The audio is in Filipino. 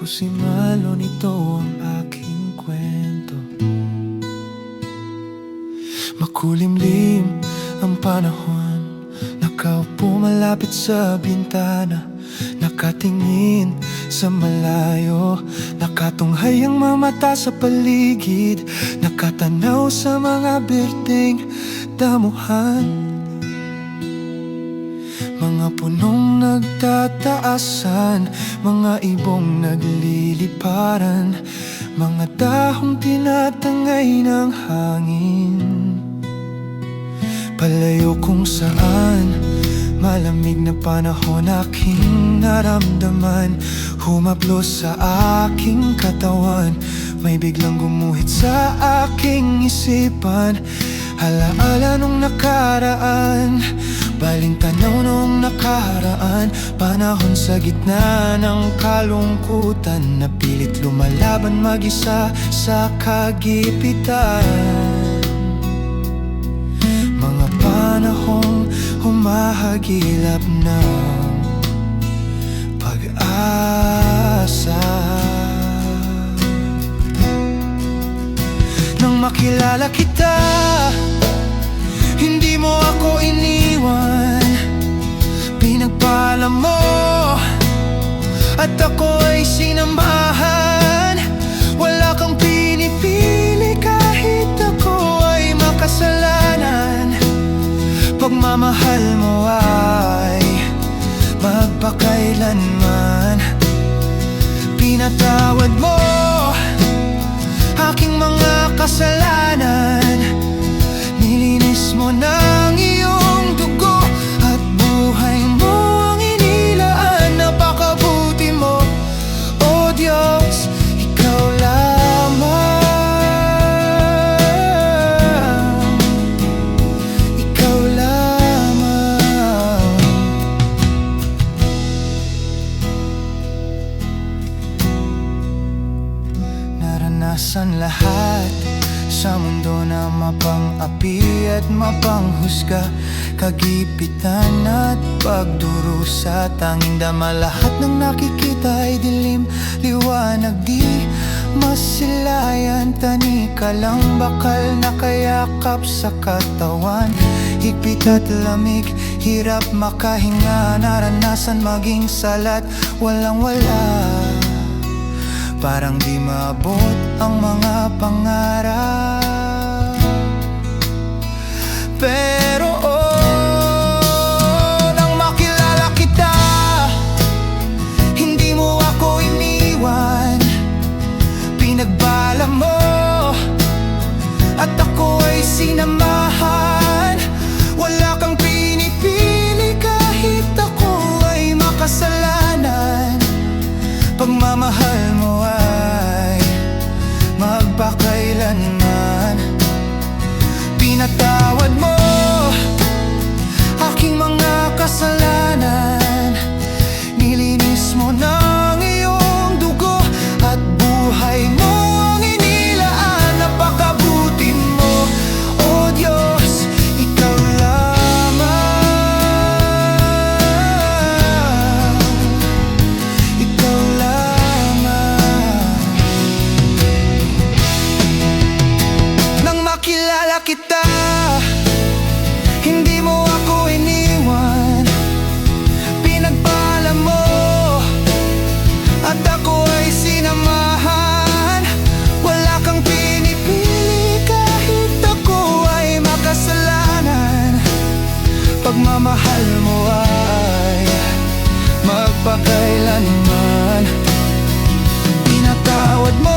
ko si Malo, nito ang aking kwento. Makulimlim ang panahon, nakaupo malapit sa bintana, nakatingin sa malayo, nakatunghay ang mga mata sa paligid, nakatanaw sa mga berdeng damuhan. Mga punong nagtataasan, mga ibong nagliliparan, mga dahong tinatangay ng hangin. Palayo kung saan, malamig na panahon aking naramdaman, humaplos sa aking katawan, may biglang gumuhit sa aking isipan. Alaala nung nakaraan, baling tanaw nung nakaraan, panahon sa gitna ng kalungkutan, napilit lumalaban mag-isa sa kagipitan. Mga panahong humahagilap ng pag-asa. Nang makilala kita, hindi mo ako iniwan, pinagpaalam mo at ako ay sinamahan. Wala kang pinipili kahit ako ay makasalanan, pagmamahal mo ay magpakailanman. Pinatawad mo aking mga kasalanan, nilinis mo ng iyong dugo at buhay mo ang inilaan. Napakabuti mo, O Diyos, ikaw lamang, ikaw lamang. Naranasan lahat sa mundo na mapang-api at mapanghusga, kagipitan at pagdurusa. Tanging dama lahat ng nakikita ay dilim, liwanag di masilayan. Tanika lang bakal nakayakap sa katawan, higpit at lamig, hirap makahinga. Naranasan maging salat, walang-wala, parang di maabot ang mga pangarap. Pero nang makilala kita, hindi mo ako iniwan, pinagbala mo at ako ay sinamahan. Wala kang pinipili kahit ako ay makasalanan, pagmamahal mo ay magpakailanman. Pinatawad mo aking mga kasalanan, nilinis mo ng iyong dugo at buhay mo ang inilaan. Napakabuti mo, O Diyos, ikaw lamang, ikaw lamang. Nang makilala kita, hindi mo ako iniwan, pinagpaalam mo at ako ay sinamahan. Wala kang pinipili kahit ako ay makasalanan, pagmamahal mo ay magpakailanman. Pinatawad mo